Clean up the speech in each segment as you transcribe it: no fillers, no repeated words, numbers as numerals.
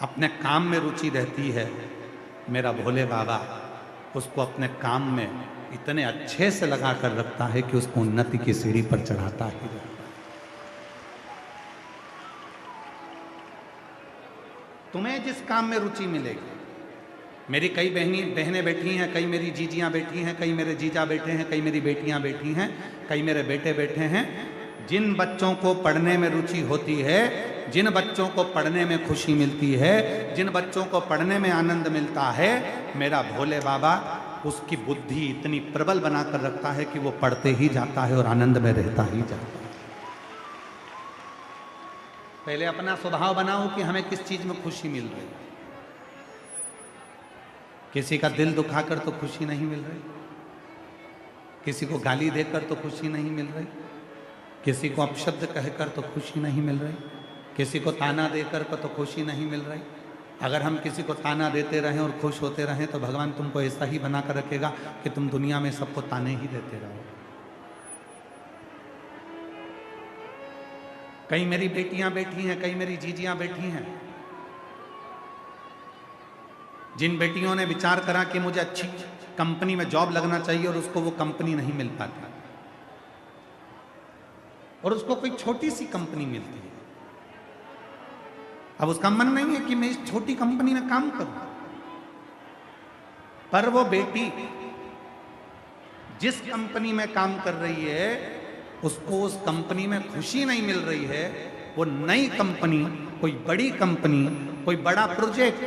अपने काम में रुचि रहती है, मेरा भोले बाबा उसको अपने काम में इतने अच्छे से लगा कर रखता है कि उसको उन्नति की सीढ़ी पर चढ़ाता ही रहता है। तुम्हें जिस काम में रुचि मिलेगी, मेरी कई बहनें बैठी हैं, कई मेरी जीजियां बैठी हैं, कई मेरे जीजा बैठे हैं, कई मेरी बेटियां बैठी हैं, कई मेरे बेटे बैठे हैं। जिन बच्चों को पढ़ने में रुचि होती है, जिन बच्चों को पढ़ने में खुशी मिलती है, जिन बच्चों को पढ़ने में आनंद मिलता है, मेरा भोले बाबा उसकी बुद्धि इतनी प्रबल बनाकर रखता है कि वो पढ़ते ही जाता है और आनंद में रहता ही जाता है। पहले अपना स्वभाव बनाओ कि हमें किस चीज में खुशी मिल रही है। किसी का दिल दुखाकर तो खुशी नहीं मिल रही, किसी को गाली देकर तो खुशी नहीं मिल रही, किसी को अपशब्द कहकर तो खुशी नहीं मिल रही, किसी को ताना देकर तो खुशी नहीं मिल रही। अगर हम किसी को ताना देते रहें और खुश होते रहें तो भगवान तुमको ऐसा ही बना कर रखेगा कि तुम दुनिया में सबको ताने ही देते रहो। कई मेरी बेटियां बैठी हैं, कई मेरी जीजियां बैठी हैं। जिन बेटियों ने विचार करा कि मुझे अच्छी कंपनी में जॉब लगना चाहिए और उसको वो कंपनी नहीं मिल पाती, और उसको कोई छोटी सी कंपनी मिलती है। अब उसका मन नहीं है कि मैं इस छोटी कंपनी में काम करूं, पर वो बेटी जिस कंपनी में काम कर रही है उसको उस कंपनी में खुशी नहीं मिल रही है। वो नई कंपनी, कोई बड़ी कंपनी, कोई बड़ा प्रोजेक्ट,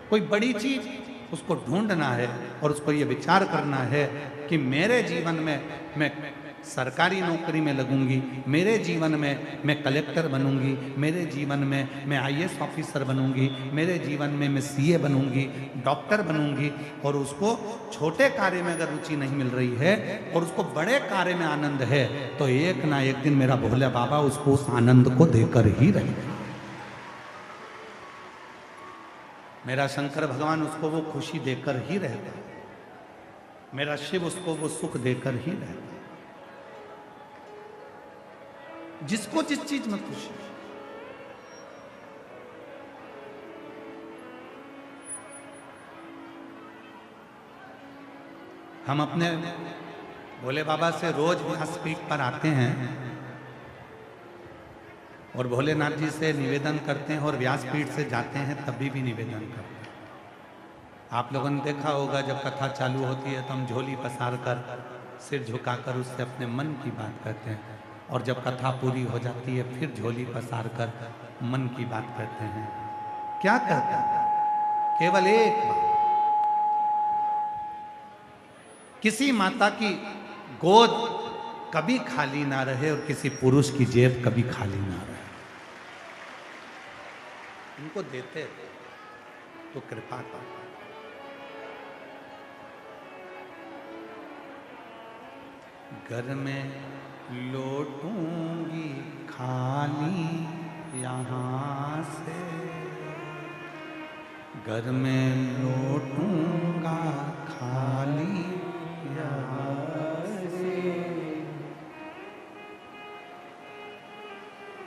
कोई बड़ी चीज उसको ढूंढना है और उसको ये विचार करना है कि मेरे जीवन में मैं सरकारी नौकरी में लगूंगी, मेरे जीवन में मैं कलेक्टर बनूंगी, मेरे जीवन में मैं आईएएस ऑफिसर बनूंगी, मेरे जीवन में मैं सीए बनूंगी, डॉक्टर बनूंगी। और उसको छोटे कार्य में अगर रुचि नहीं मिल रही है और उसको बड़े कार्य में आनंद है, तो एक ना एक दिन मेरा भोले बाबा उसको उस आनंद को देकर ही रहेगा। मेरा शंकर भगवान उसको वो खुशी देकर ही रहता है, मेरा शिव उसको वो सुख देकर ही रहता है। जिसको जिस चीज में खुशी, हम अपने भोले बाबा से रोज व्यासपीठ पर आते हैं और भोलेनाथ जी से निवेदन करते हैं और व्यासपीठ से जाते हैं तभी भी निवेदन करते हैं। आप लोगों ने देखा होगा जब कथा चालू होती है तो हम झोली पसार कर, सिर झुकाकर उससे अपने मन की बात करते हैं, और जब कथा पूरी हो जाती है फिर झोली पसार कर मन की बात करते हैं। क्या करते हैं? केवल एक बात, किसी माता की गोद कभी खाली ना रहे और किसी पुरुष की जेब कभी खाली ना रहे। इनको देते तो कृपा का, घर में लौटूंगी खाली यहाँ से, घर में लौटूंगा खाली यहाँ से।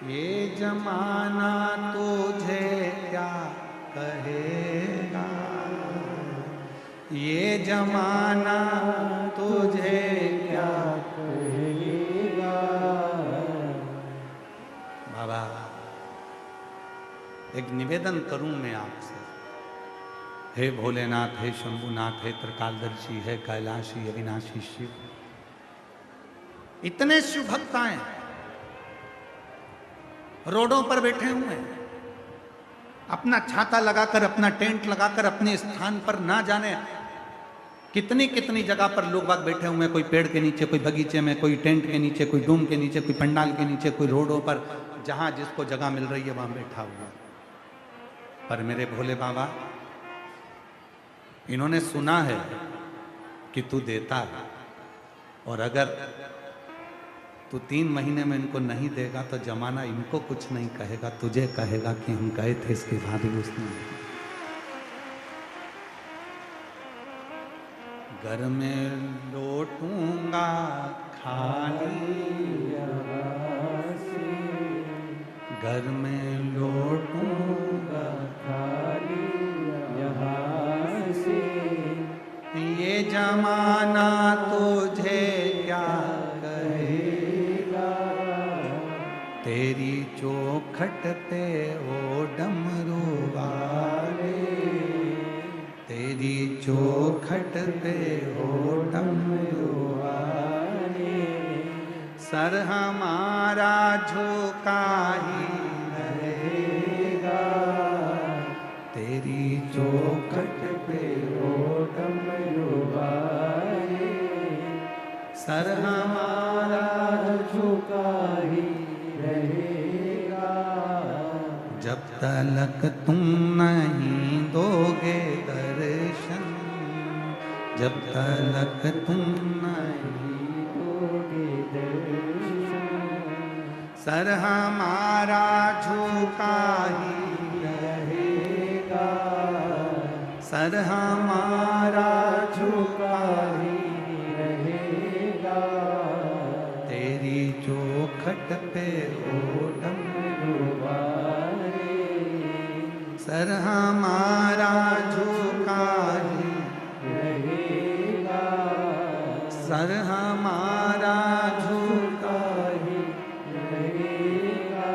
ये जमाना तुझे क्या कहेगा, ये जमाना तुझे क्या कहेगा। बाबा एक निवेदन करूं मैं आपसे, हे भोलेनाथ, हे शंभुनाथ, हे त्रिकालदर्शी, हे कैलाशी, अविनाशी शिव, इतने शिव भक्त आए रोडों पर बैठे हुए हैं, अपना छाता लगाकर, अपना टेंट लगाकर अपने स्थान पर ना जाने कितनी कितनी जगह पर लोग बाग बैठे हुए हैं। कोई पेड़ के नीचे, कोई बगीचे में, कोई टेंट के नीचे, कोई डूम के नीचे, कोई पंडाल के नीचे, कोई रोडों पर, जहां जिसको जगह मिल रही है वहां बैठा हुआ। पर मेरे भोले बाबा, इन्होंने सुना है कि तू देता है, और अगर तू 3 महीने में इनको नहीं देगा तो जमाना इनको कुछ नहीं कहेगा, तुझे कहेगा कि हम गए थे, इसके बाद भी उसने नहीं। घर में लौटूंगा खाली यहाँ से, घर में लौटूंगा खाली यहाँ से। ये जमाना तुझे क्या कहेगा, तेरी चौखट पे ओ डमरू वाले, तेरी चौखट पे ओ डमरू वाले, सर हमारा झुका ही रहेगा, तेरी चौखट पे ओ डमरू वाले, सर हमारा झुका ही रहेगा। जब तलक तुम नहीं दोगे दर्शन, जब तलक तुम नहीं दोगे दर्शन, सर हमारा झुका ही रहेगा, सर हमारा झुका ही रहेगा। तेरी चौखट पे ओ डमरू वाले, सर हमारा झुका ही रहेगा, सर हमारा झुका ही रहेगा।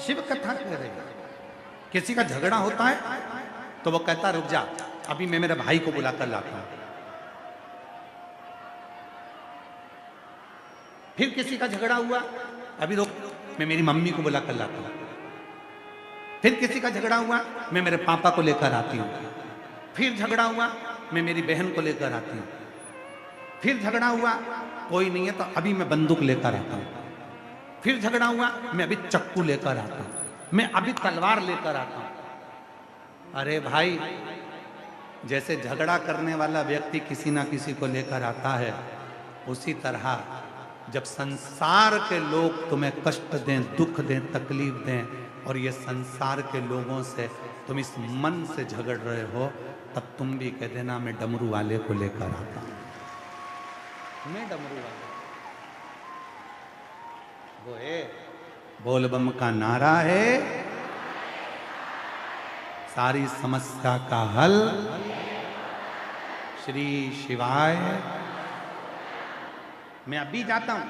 शिव कथा कह रहे हैं। किसी का झगड़ा होता है तो वो कहता रुक जा, अभी मैं मेरे भाई को बुलाकर लाता हूं। फिर किसी का झगड़ा हुआ, अभी रुक, मैं मेरी मम्मी को बुलाकर लाता हूं। फिर किसी का झगड़ा हुआ, मैं मेरे पापा को लेकर आती हूँ। फिर झगड़ा हुआ, मैं मेरी बहन को लेकर आती हूँ। फिर झगड़ा हुआ, कोई नहीं है तो अभी मैं बंदूक लेकर आता हूँ। फिर झगड़ा हुआ, मैं अभी चक्कू लेकर आता हूँ, मैं अभी तलवार लेकर आता हूँ। अरे भाई, जैसे झगड़ा करने वाला व्यक्ति किसी ना किसी को लेकर आता है, उसी तरह जब संसार के लोग तुम्हें कष्ट दें, दुख दें, तकलीफ दें, और ये संसार के लोगों से तुम इस मन से झगड़ रहे हो, तब तुम भी कह देना मैं डमरू वाले को लेकर आता हूं, मैं डमरू वाले। वो है बोल बम का नारा है, सारी समस्या का हल श्री शिवाय। मैं अभी जाता हूं,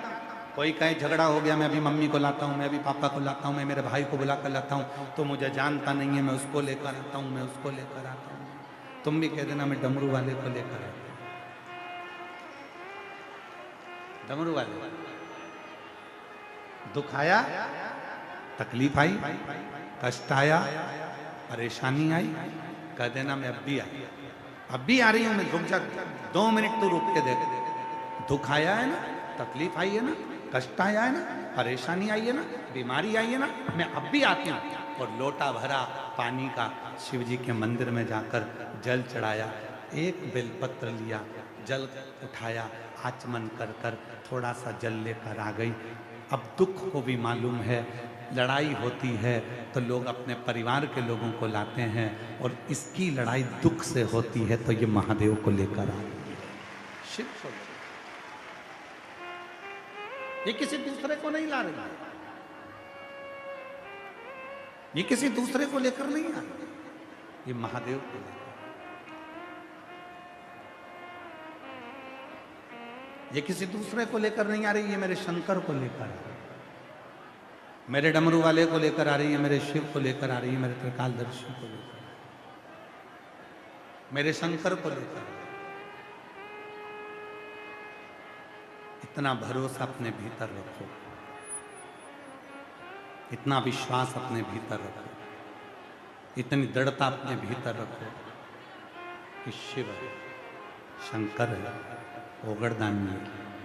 कोई कहे झगड़ा हो गया, मैं अभी मम्मी को लाता हूं, मैं अभी पापा को लाता हूं, मैं मेरे भाई को बुला कर लाता हूं, तो मुझे जानता नहीं है, मैं उसको लेकर आता हूं, मैं उसको लेकर आता हूं। तुम भी कह देना मैं डमरू वाले को लेकर आता हूं, डमरू वाले। दुख आया, तकलीफ आई, कष्ट आया, परेशानी आई, कह देना मैं अब भी आई, अब भी आ रही हूं मैं, रुक जा 2 मिनट तो रुक के देख। दुख आया है ना, तकलीफ आई है ना, कष्ट आया है ना, परेशानी आई है ना, बीमारी आई है ना, मैं अब भी आती हूँ। और लोटा भरा पानी का शिव जी के मंदिर में जाकर जल चढ़ाया, एक बेलपत्र लिया, जल उठाया, आचमन कर कर थोड़ा सा जल लेकर आ गई। अब दुख को भी मालूम है, लड़ाई होती है तो लोग अपने परिवार के लोगों को लाते हैं, और इसकी लड़ाई दुख से होती है तो ये महादेव को लेकर आते हैं। शिव को ये किसी दूसरे को नहीं ला रही है, ये किसी दूसरे को लेकर नहीं आ रही, ये महादेव को लेकर। ये किसी दूसरे को लेकर नहीं आ रही, ये मेरे शंकर को लेकर आ रही, मेरे डमरू वाले को लेकर आ रही है, मेरे शिव को लेकर आ रही है, मेरे त्रिकालदर्शी को लेकर, मेरे शंकर को लेकर। इतना भरोसा अपने भीतर रखो, इतना विश्वास अपने भीतर रखो, इतनी दृढ़ता अपने भीतर रखो कि शिव है, शंकर है, ओगड़दानी है,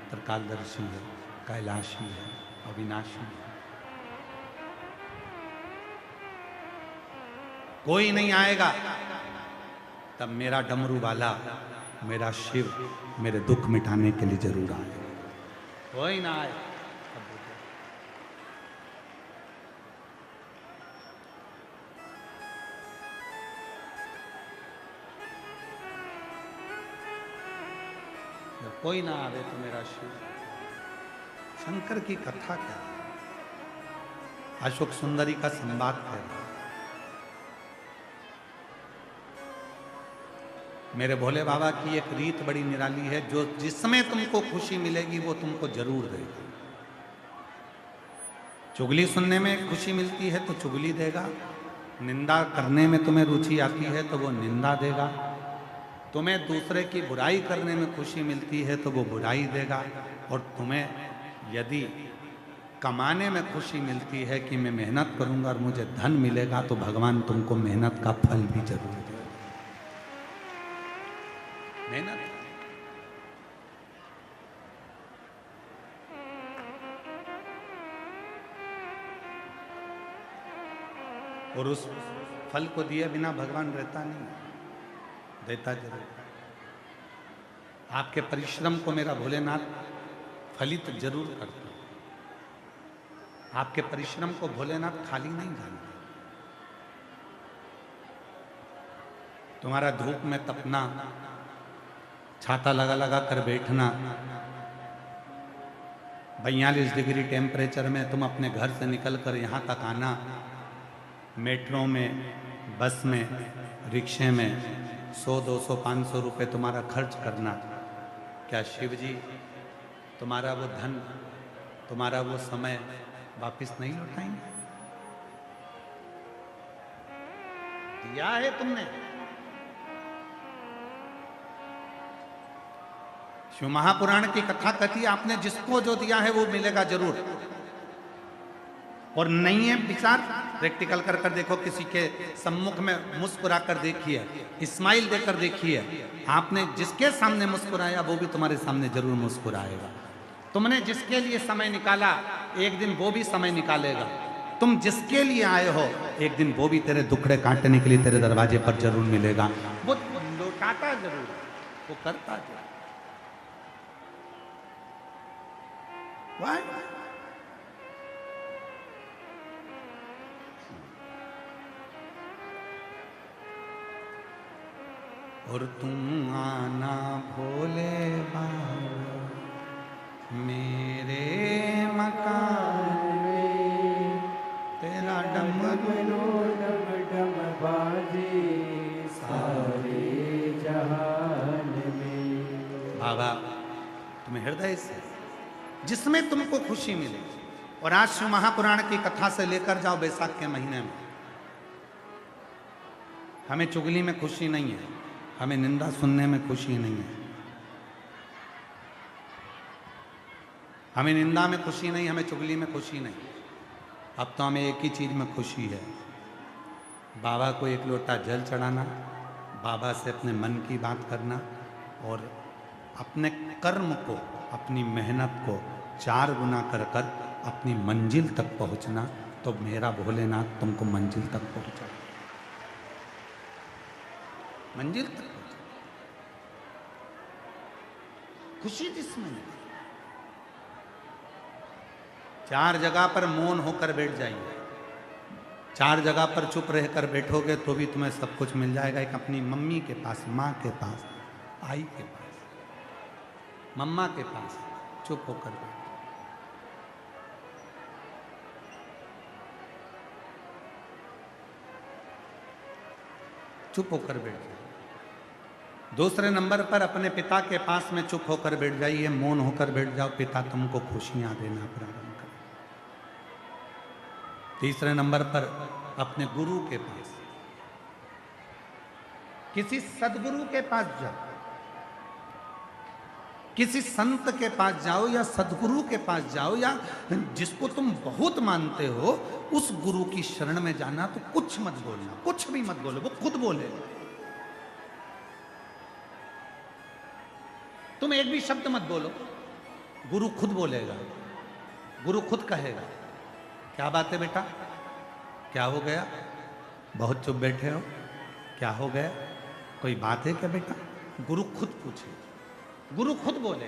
त्रिकालदर्शी है, कैलाशी है, अविनाशी है। कोई नहीं आएगा तब मेरा डमरू वाला, मेरा शिव मेरे दुख मिटाने के लिए जरूर आएगा। कोई ना आए जब कोई ना आवे तो मेरा शिव। शंकर की कथा क्या है? अशोक सुंदरी का संवाद है। मेरे भोले बाबा की एक रीत बड़ी निराली है, जो जिसमें तुमको खुशी मिलेगी वो तुमको जरूर देगा। चुगली सुनने में खुशी मिलती है तो चुगली देगा, निंदा करने में तुम्हें रुचि आती है तो वो निंदा देगा, तुम्हें दूसरे की बुराई करने में खुशी मिलती है तो वो बुराई देगा, और तुम्हें यदि कमाने में खुशी मिलती है कि मैं मेहनत करूंगा और मुझे धन मिलेगा, तो भगवान तुमको मेहनत का फल भी जरूर देगा। मेहनत और उस फल को दिए बिना भगवान रहता नहीं, देता जरूर। आपके परिश्रम को मेरा भोलेनाथ फलित जरूर करता। आपके परिश्रम को भोलेनाथ खाली नहीं जानते। तुम्हारा धूप में तपना, छाता लगा लगा कर बैठना, 42 डिग्री टेम्परेचर में तुम अपने घर से निकल कर यहाँ तक आना, मेट्रो में, बस में, रिक्शे में 100, 200, 500 रुपये तुम्हारा खर्च करना, क्या शिव जी तुम्हारा वो धन, तुम्हारा वो समय वापस नहीं लौटाएंगे? दिया है तुमने। शिव महापुराण की कथा कहती है, आपने जिसको जो दिया है वो मिलेगा जरूर। और नहीं है विचार, प्रैक्टिकल कर कर देखो, किसी के सम्मुख में मुस्कुरा कर देखिए, स्माइल देकर देखिए, आपने जिसके सामने मुस्कुराया वो भी तुम्हारे सामने जरूर मुस्कुराएगा। तुमने जिसके लिए समय निकाला, एक दिन वो भी समय निकालेगा। तुम जिसके लिए आए हो, एक दिन वो भी तेरे दुखड़े काटने के लिए तेरे दरवाजे पर जरूर मिलेगा। वो लौटाता जरूर, वो करता जरूर। Why? और तुम आना भोले बाबा मेरे मकान में, तेरा डमरू डम डम बाजे सारे जहान में। बाबा तुम्हें हृदय से जिसमें तुमको खुशी मिले। और आज शिव महापुराण की कथा से लेकर जाओ बैसाख के महीने में। हमें चुगली में खुशी नहीं है, हमें निंदा सुनने में खुशी नहीं है, हमें निंदा में खुशी नहीं, हमें चुगली में खुशी नहीं। अब तो हमें एक ही चीज में खुशी है, बाबा को एक लोटा जल चढ़ाना, बाबा से अपने मन की बात करना, और अपने कर्म को, अपनी मेहनत को 4 गुना कर कर अपनी मंजिल तक पहुंचना। तो मेरा भोलेनाथ तुमको मंजिल तक पहुंचा, मंजिल तक पहुंचा। खुशी जिसमें है। 4 जगह पर मौन होकर बैठ जाइए, 4 जगह पर चुप रहकर बैठोगे तो भी तुम्हें सब कुछ मिल जाएगा। एक अपनी मम्मी के पास, माँ के पास, आई के पास, मम्मा के पास चुप होकर बैठ, चुप होकर बैठ जाइए। दूसरे नंबर पर अपने पिता के पास में चुप होकर बैठ जाइए, मौन होकर बैठ जाओ, पिता तुमको खुशियां देना प्रारंभ कर। तीसरे नंबर पर अपने गुरु के पास, किसी सदगुरु के पास जाओ, किसी संत के पास जाओ या सदगुरु के पास जाओ, या जिसको तुम बहुत मानते हो उस गुरु की शरण में जाना। तो कुछ मत बोलना, कुछ भी मत बोलो, वो खुद बोले। तुम एक भी शब्द मत बोलो, गुरु खुद बोलेगा, गुरु खुद कहेगा। क्या बात है बेटा, क्या हो गया, बहुत चुप बैठे हो, क्या हो गया, कोई बात है क्या बेटा? गुरु खुद पूछे, गुरु खुद बोले।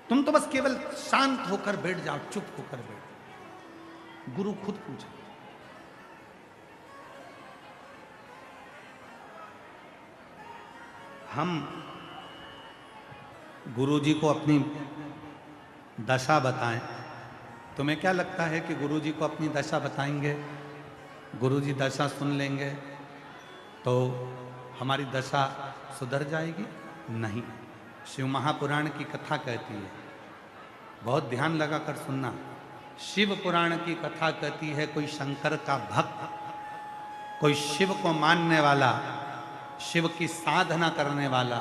तुम तो बस केवल शांत होकर बैठ जाओ, चुप होकर बैठ, गुरु खुद पूछे। हम गुरु जी को अपनी दशा बताएं तुम्हें क्या लगता है कि गुरुजी को अपनी दशा बताएंगे, गुरुजी दशा सुन लेंगे तो हमारी दशा सुधर जाएगी? नहीं। शिव महापुराण की कथा कहती है, बहुत ध्यान लगाकर सुनना। शिव पुराण की कथा कहती है, कोई शंकर का भक्त, कोई शिव को मानने वाला, शिव की साधना करने वाला,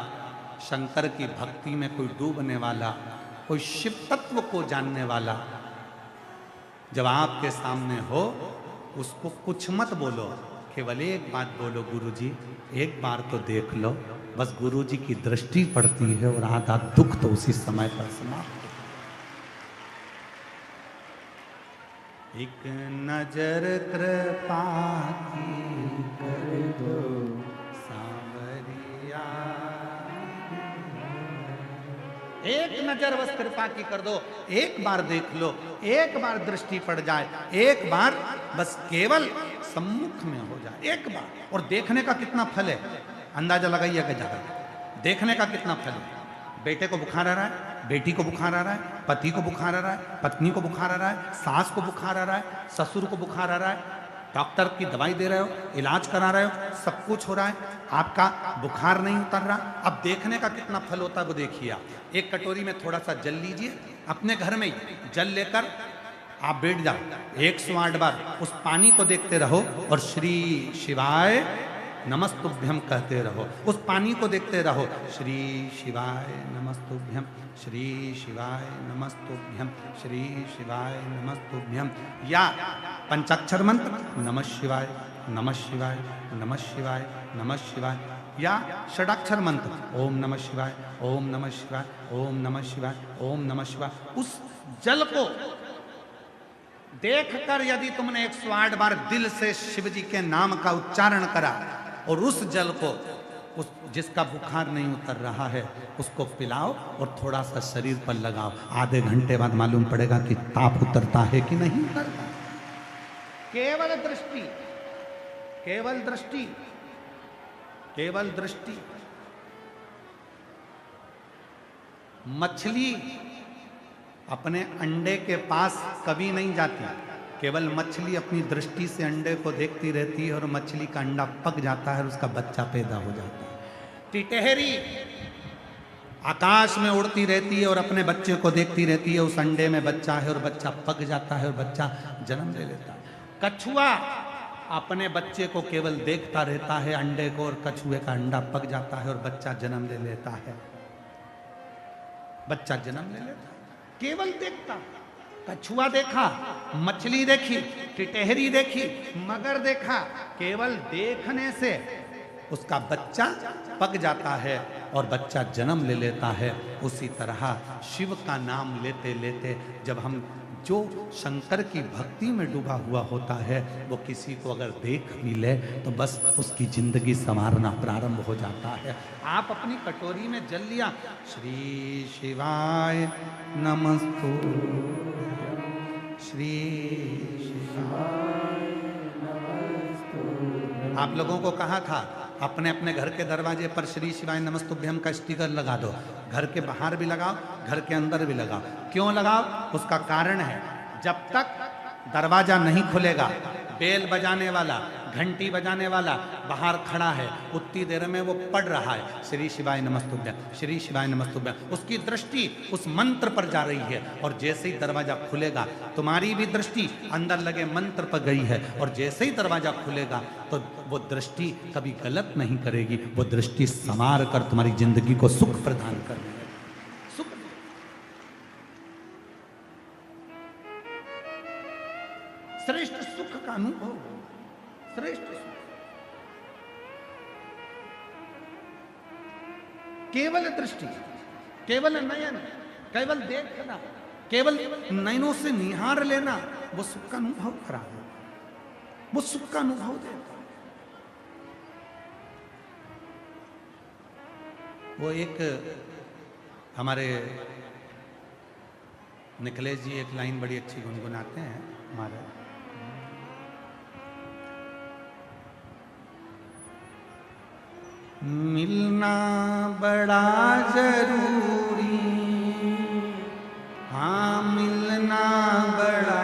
शंकर की भक्ति में कोई डूबने वाला, कोई शिव तत्व को जानने वाला, जब आपके सामने हो उसको कुछ मत बोलो, केवल एक बात बोलो, गुरुजी एक बार तो देख लो। बस गुरुजी की दृष्टि पड़ती है और आधा दुख तो उसी समय पर समाप्त। एक नजर कृपा की कर दो सांवरिया, एक नजर बस कृपा की कर दो, एक बार देख लो, एक बार दृष्टि पड़ जाए, एक बार बस केवल सम्मुख में हो जाए, एक बार। और देखने का कितना फल है, अंदाजा लगाइए कि ज्यादा देखने का कितना फल है। बेटे को बुखार आ रहा है, बेटी को बुखार आ रहा है, पति को बुखार आ रहा है, पत्नी को बुखार आ रहा है, सास को बुखार आ रहा है, ससुर को बुखार आ रहा है, डॉक्टर की दवाई दे रहे हो, इलाज करा रहे हो, सब कुछ हो रहा है, आपका बुखार नहीं उतर रहा। अब देखने का कितना फल होता है वो देखिए आप। एक कटोरी में थोड़ा सा जल लीजिए, अपने घर में ही जल लेकर आप बैठ जाओ, 108 बार उस पानी को देखते रहो और श्री शिवाय नमस्तुभ्यम कहते रहो। उस पानी को देखते रहो, श्री शिवाय नमस्तुभ्यम, श्री शिवाय नमस्तुभ्यम, श्री शिवाय नमस्तुभ्यम। या पंचाक्षर मंत्र नमः शिवाय, नमः शिवाय, नमः शिवाय, नमः शिवाय। या षडाक्षर मंत्र ओम नमः शिवाय, ओम नमः शिवाय, ओम नमः शिवाय, ओम नमः शिवाय। उस जल को देखकर यदि तुमने 108 बार दिल से शिव जी के नाम का उच्चारण करा और उस जल को, उस जिसका बुखार नहीं उतर रहा है, उसको पिलाओ और थोड़ा सा शरीर पर लगाओ, आधे घंटे बाद मालूम पड़ेगा कि ताप उतरता है कि नहीं उतरता। केवल दृष्टि, केवल दृष्टि, केवल दृष्टि। मछली अपने अंडे के पास कभी नहीं जाती, केवल मछली अपनी दृष्टि से अंडे को देखती रहती है और मछली का अंडा पक जाता है और उसका बच्चा पैदा हो जाता है। टिटहरी आकाश में उड़ती रहती है और अपने बच्चे को देखती रहती है, उस अंडे में बच्चा है और बच्चा पक जाता है और बच्चा जन्म ले लेता है। कछुआ अपने बच्चे को केवल देखता रहता है अंडे को, और कछुए का अंडा पक जाता है और बच्चा जन्म ले लेता है, बच्चा जन्म ले लेता है। केवल देखता, कछुआ देखा, मछली देखी, टिटहरी देखी, मगर देखा, केवल देखने से उसका बच्चा पक जाता है और बच्चा जन्म ले लेता है। उसी तरह शिव का नाम लेते लेते जब हम, जो शंकर की भक्ति में डूबा हुआ होता है, वो किसी को अगर देख भी ले तो बस उसकी जिंदगी संवारना प्रारंभ हो जाता है। आप अपनी कटोरी में जल लिया, श्री शिवाय नमस्तु, श्री शिवाय नमस्तु। आप लोगों को कहा था अपने अपने घर के दरवाजे पर श्री शिवाय नमस्तुभ्यम का स्टिकर लगा दो, घर के बाहर भी लगाओ, घर के अंदर भी लगाओ। क्यों लगाओ? उसका कारण है, जब तक दरवाजा नहीं खुलेगा, बेल बजाने वाला, घंटी बजाने वाला बाहर खड़ा है, उतनी देर में वो पढ़ रहा है श्री शिवाय नमस्तुभ्यम, श्री शिवाय नमस्तुभ्यम। उसकी दृष्टि उस मंत्र पर जा रही है और जैसे ही दरवाजा खुलेगा तुम्हारी भी दृष्टि अंदर लगे मंत्र पर गई है, और जैसे ही दरवाजा खुलेगा तो वो दृष्टि कभी गलत नहीं करेगी, वो दृष्टि संवार कर तुम्हारी जिंदगी को सुख प्रदान करेगी। सुख, श्रेष्ठ सुख का अनुभव, श्रेष्ठ सुख। केवल दृष्टि, केवल नयन, केवल देखना, केवल नयनों से निहार लेना, वो सुख का अनुभव करा है, वो सुख का अनुभव देता। वो एक हमारे निखिलेश जी एक लाइन बड़ी अच्छी गुनगुनाते हैं हमारे, मिलना बड़ा जरूरी, हाँ मिलना बड़ा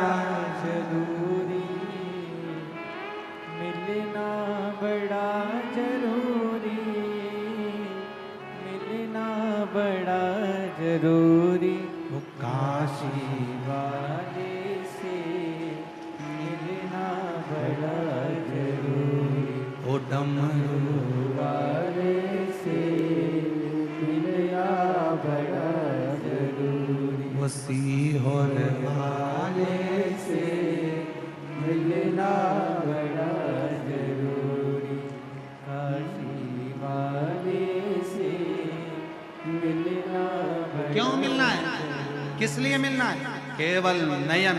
किस लिए मिलना है? केवल नयन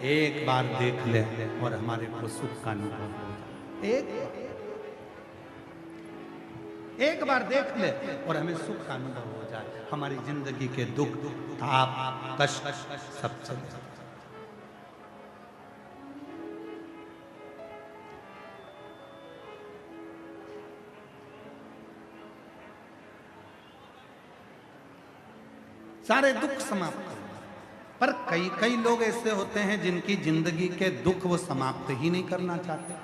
एक बार देख ले और हमारे को सुख का अनुभव हो जाए। एक बार देख ले और हमें सुख का अनुभव हो जाए, हमारी जिंदगी के दुख ताप कष्ट सब चले जाए। सारे दुख समाप्त कर। पर कई कई लोग ऐसे होते हैं जिनकी जिंदगी के दुख वो समाप्त ही नहीं करना चाहते।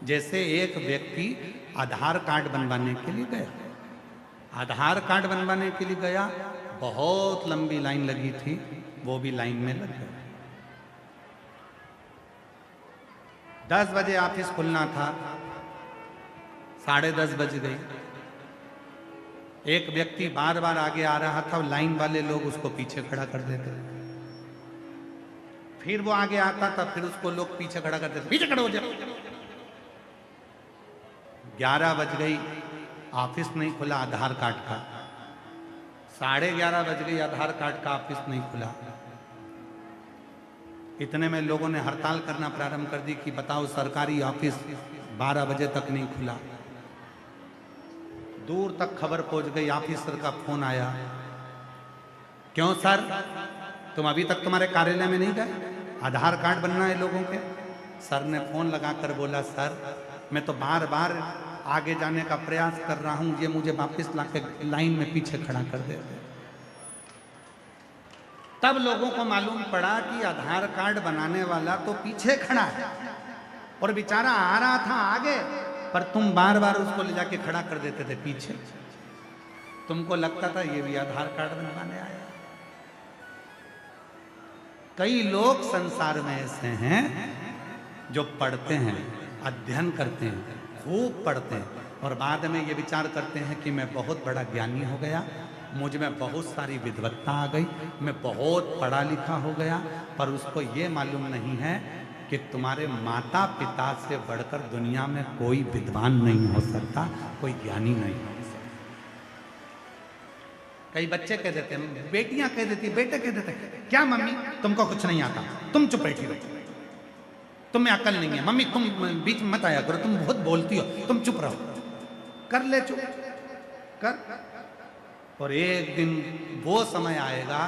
जैसे एक व्यक्ति आधार कार्ड बनवाने के लिए गया, आधार कार्ड बनवाने के लिए गया, बहुत लंबी लाइन लगी थी, वो भी लाइन में लग गया। 10 बजे ऑफिस खुलना था, 10:30 बज गई। एक व्यक्ति बार बार आगे आ रहा था, लाइन वाले लोग उसको पीछे खड़ा कर देते। फिर वो आगे आता था, फिर उसको लोग पीछे खड़ा कर देते, पीछे खड़ा हो जाओ। 11 बज गई, ऑफिस नहीं खुला आधार कार्ड का। 11:30 बज गई, आधार कार्ड का ऑफिस नहीं खुला। इतने में लोगों ने हड़ताल करना प्रारंभ कर दी कि बताओ सरकारी ऑफिस 12 बजे तक नहीं खुला। दूर तक खबर पहुंच गई, ऑफिसर का फोन आया, क्यों सर तुम अभी तक तुम्हारे कार्यालय में नहीं गए? आधार कार्ड बनना है लोगों के। सर ने फोन लगाकर बोला, सर मैं तो बार बार आगे जाने का प्रयास कर रहा हूं, ये मुझे वापस लाके लाइन में पीछे खड़ा कर देते। तब लोगों को मालूम पड़ा कि आधार कार्ड बनाने वाला तो पीछे खड़ा है और बेचारा आ रहा था आगे, पर तुम बार बार उसको ले जाके खड़ा कर देते थे पीछे। तुमको लगता था ये भी आधार कार्ड बनवाने आया। कई लोग संसार में ऐसे हैं जो पढ़ते हैं, अध्ययन करते हैं, खूब पढ़ते हैं और बाद में ये विचार करते हैं कि मैं बहुत बड़ा ज्ञानी हो गया, मुझ में बहुत सारी विद्वत्ता आ गई, मैं बहुत पढ़ा लिखा हो गया, पर उसको ये मालूम नहीं है कि तुम्हारे माता पिता से बढ़कर दुनिया में कोई विद्वान नहीं हो सकता, कोई ज्ञानी नहीं हो सकता। कई बच्चे कह देते हैं, बेटियां कह देती, बेटे कह देते, क्या मम्मी तुमको कुछ नहीं आता, तुम चुप बैठी रहो, तुम्हें अकल नहीं है, मम्मी तुम बीच में मत आया करो, तुम बहुत बोलती हो, तुम चुप रहो। कर ले चुप कर। और एक दिन वो समय आएगा,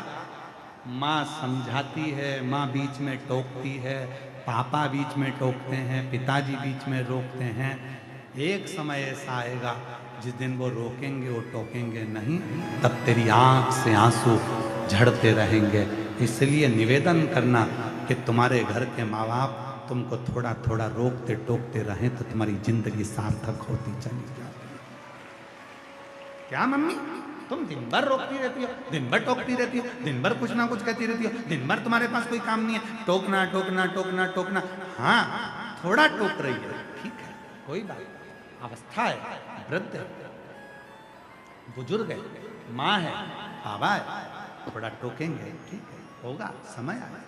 माँ समझाती है, माँ बीच में टोकती है, पापा बीच में टोकते हैं, पिताजी बीच में रोकते हैं। एक समय ऐसा आएगा जिस दिन वो रोकेंगे, वो टोकेंगे नहीं, तब तेरी आंख से आंसू झड़ते रहेंगे। इसलिए निवेदन करना कि तुम्हारे घर के माँ बाप तुमको थोड़ा थोड़ा रोकते टोकते रहें तो तुम्हारी जिंदगी सार्थक होती चली जाती है। क्या मम्मी तुम दिन भर रोकती रहती हो, दिन भर टोकती रहती हो, दिन भर कुछ ना कुछ कहती रहती हो, दिन भर तुम्हारे पास कोई काम नहीं है, टोकना टोकना टोकना टोकना। हाँ थोड़ा टोक रही है, ठीक है, कोई बात, अवस्था है, वृद्ध है, बुजुर्ग है, माँ है, बाबा है, थोड़ा टोकेंगे, ठीक है, होगा, समय आए,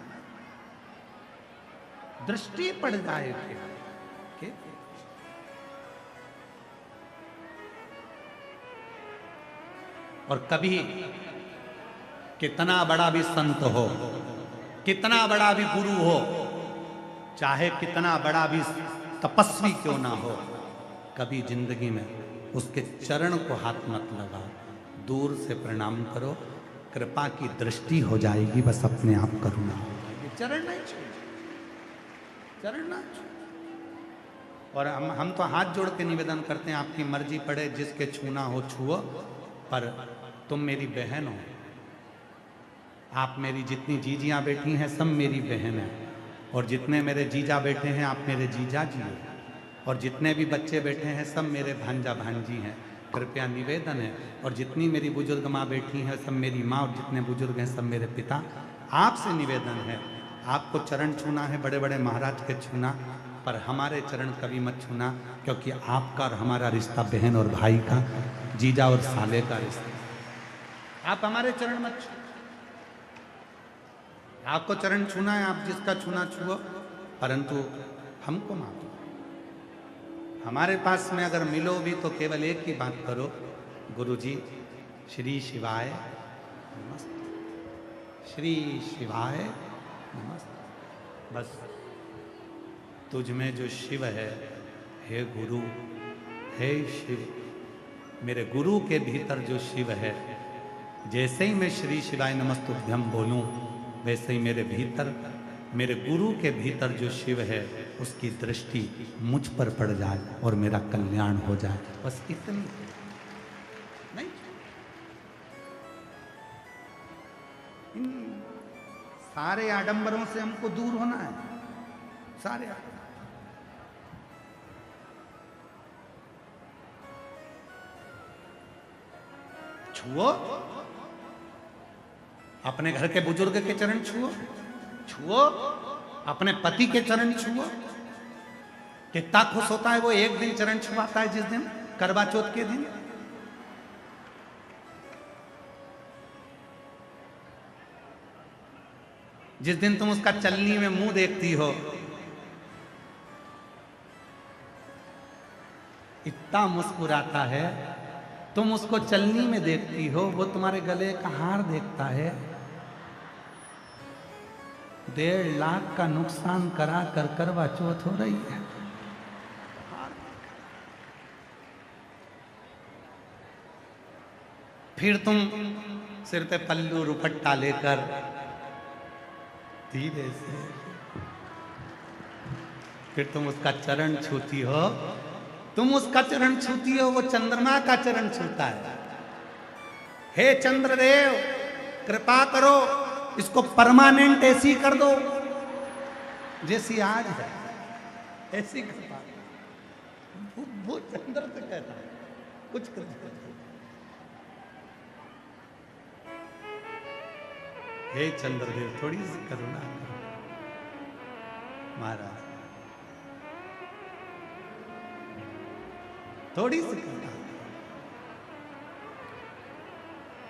दृष्टि पड़ जाए के। और कभी कितना बड़ा भी संत हो, कितना बड़ा भी गुरु हो, चाहे कितना बड़ा भी तपस्वी क्यों ना हो, कभी जिंदगी में उसके चरण को हाथ मत लगाओ, दूर से प्रणाम करो, कृपा की दृष्टि हो जाएगी, बस अपने आप करुणा हो जाएगी। चरण नहीं छूए, चरण ना छूए। और हम तो हाथ जोड़ के निवेदन करते हैं, आपकी मर्जी पड़े, जिसके छूना हो छुओ, पर तुम मेरी बहन हो, आप मेरी जितनी जीजियाँ बैठी हैं सब मेरी बहन हैं, और जितने मेरे जीजा बैठे हैं आप मेरे जीजा जी हो, और जितने भी बच्चे बैठे हैं सब मेरे भांजा भांजी हैं, कृपया निवेदन है। और जितनी मेरी बुजुर्ग माँ बैठी हैं सब मेरी माँ, और जितने बुजुर्ग हैं सब मेरे पिता। आपसे निवेदन है, आपको चरण छूना है बड़े बड़े महाराज के छूना, पर हमारे चरण कभी मत छूना, क्योंकि आपका और हमारा रिश्ता बहन और भाई का, जीजा और साले का रिश्ता। आप हमारे चरण मत छू, आपको चरण छूना है, आप जिसका छूना छुओ, परंतु हमको मानो। हमारे पास में अगर मिलो भी तो केवल एक ही बात करो, गुरुजी श्री शिवाय नमस्ते, श्री शिवाय नमस्ते। बस तुझ में जो शिव है, हे गुरु, हे शिव, मेरे गुरु के भीतर जो शिव है, जैसे ही मैं श्री शिवाय नमस्तुभ्यम बोलूं, वैसे ही मेरे भीतर, मेरे गुरु के भीतर जो शिव है, उसकी दृष्टि मुझ पर पड़ जाए और मेरा कल्याण हो जाए। बस इतनी नहीं। इन सारे आडंबरों से हमको दूर होना है, सारे आडंबर। छुओ, अपने घर के बुजुर्ग के चरण छुओ, छुओ अपने पति के चरण छुओ। कितना खुश होता है वो एक दिन चरण छुआता है, जिस दिन करवा चौथ के दिन। जिस दिन तुम उसका चलनी में मुंह देखती हो, इतना मुस्कुराता है। तुम उसको चलनी में देखती हो, वो तुम्हारे गले का हार देखता है। 1.5 लाख का नुकसान करा कर करवा चौथ हो रही है। फिर तुम सिर पे पल्लू रुपट्टा लेकर धीरे से फिर तुम उसका चरण छूती हो। तुम उसका चरण छूती हो, वो चंद्रमा का चरण छूता है। हे चंद्रदेव, कृपा करो, इसको परमानेंट ऐसी कर दो जैसी आज है, ऐसी कृपा। वो चंद्र से कहता है कुछ कर दो। हे चंद्रदेव, थोड़ी सी करुणा करो महाराज, थोड़ी सी करुणा।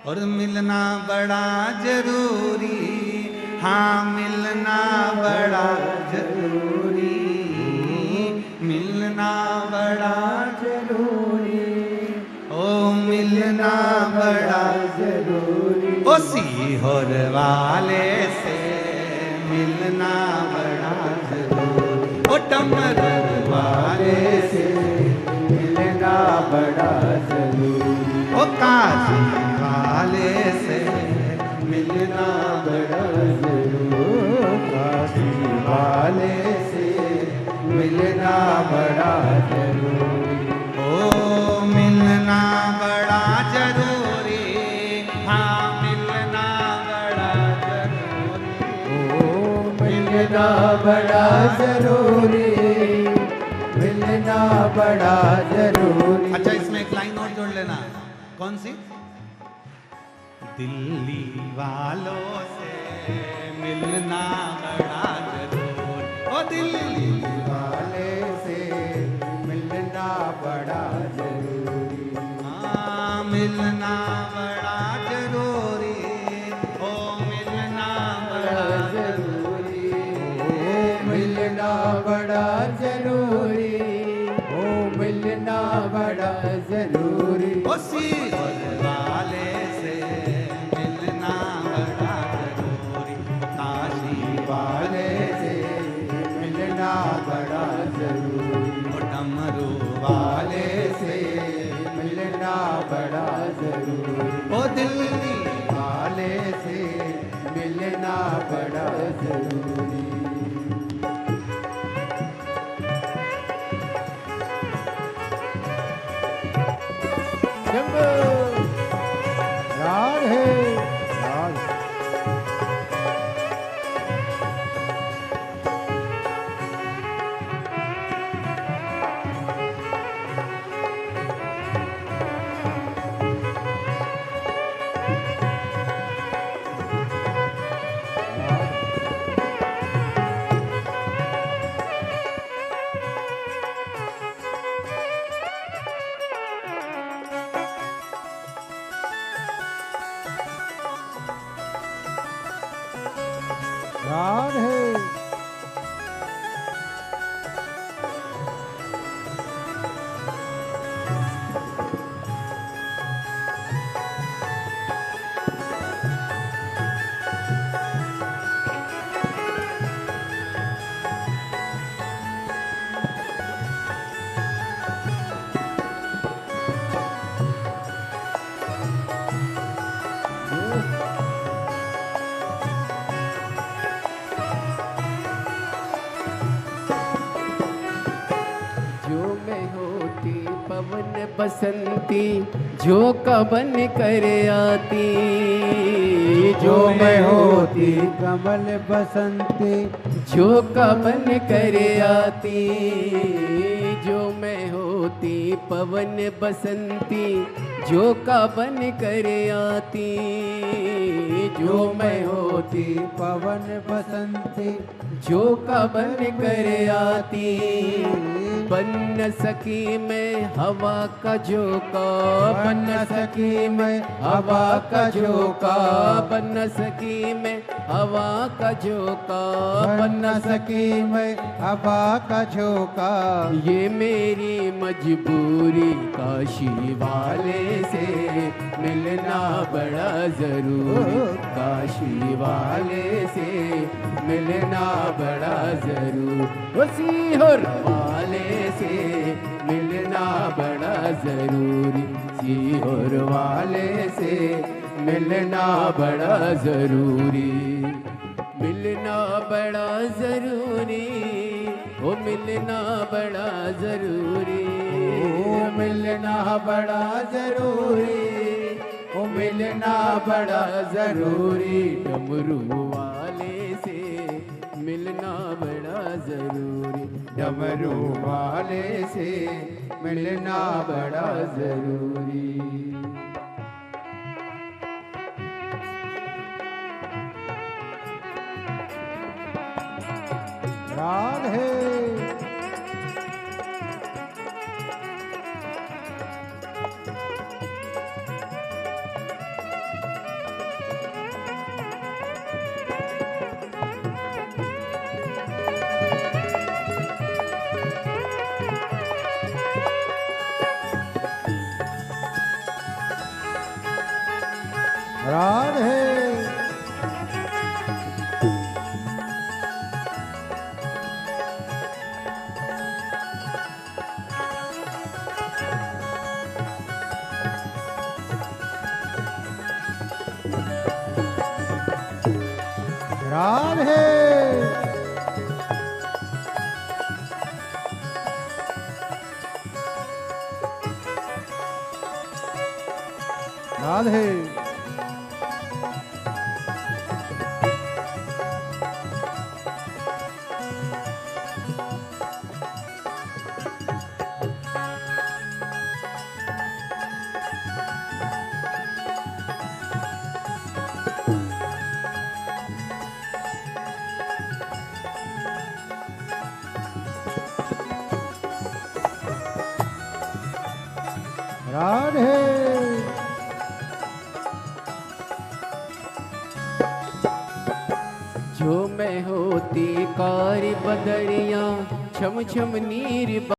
और मिलना बड़ा जरूरी, हाँ मिलना बड़ा जरूरी, मिलना बड़ा जरूरी, ओ मिलना बड़ा जरूरी। ओ सीहोर वाले से मिलना बड़ा जरूरी, ओ डमरू वाले से मिलना बड़ा जरूरी, ओ काशी वाले से मिलना बड़ा जरूरी, काशी वाले से मिलना बड़ा जरूरी, ओ मिलना बड़ा जरूरी, हाँ मिलना बड़ा जरूरी, ओ मिलना बड़ा जरूरी, मिलना बड़ा जरूरी। अच्छा, इसमें एक लाइन और जोड़ लेना। कौन सी? दिल्ली वालों से मिलना बड़ा जरूरी, ओ दिल्ली वाले से मिलना बड़ा जरूरी, हाँ मिलना बड़ा जरूरी, ओ मिलना बड़ा जरूरी, ओ मिलना बड़ा जरूरी, ओ मिलना बड़ा जरूरी, ओ सीहोर वाले से मिलना बड़ा जरूरी, काशी वाले से मिलना बड़ा जरूरी, ओ डमरू वाले से मिलना बड़ा जरूरी, ओ दिल्ली वाले से मिलना बड़ा जरूरी। राधे राधे। राधे। बसंती झोंका बन कर आती, जो मैं होती कमल बसंती, झोंका बन कर आती, जो मैं होती पवन बसंती झोंका बन कर आती, जो मैं होती पवन बसंती, झोंका बन कर आती। बन न सकी मैं हवा का झोंका, बन न सकी मैं हवा का झोंका, बन न सकी मैं हवा का झोंका, बन न सकी मैं हवा का झोंका। ये मेरी मजबूरी काशी वाले से मिलना बड़ा जरूरी, काशी वाले से मिलना बड़ा जरूरी, सीहोर वाले से मिलना बड़ा जरूरी, सीहोर वाले से मिलना बड़ा जरूरी, मिलना बड़ा जरूरी, ओ मिलना बड़ा जरूरी, ओ मिलना बड़ा जरूरी, ओ मिलना बड़ा जरूरी। डमरू वाले से मिलना बड़ा जरूरी, डमरू वाले से मिलना बड़ा जरूरी। राधे राधे राधे राधे राधे जो मैं होती कारी बदरिया छम छम नीर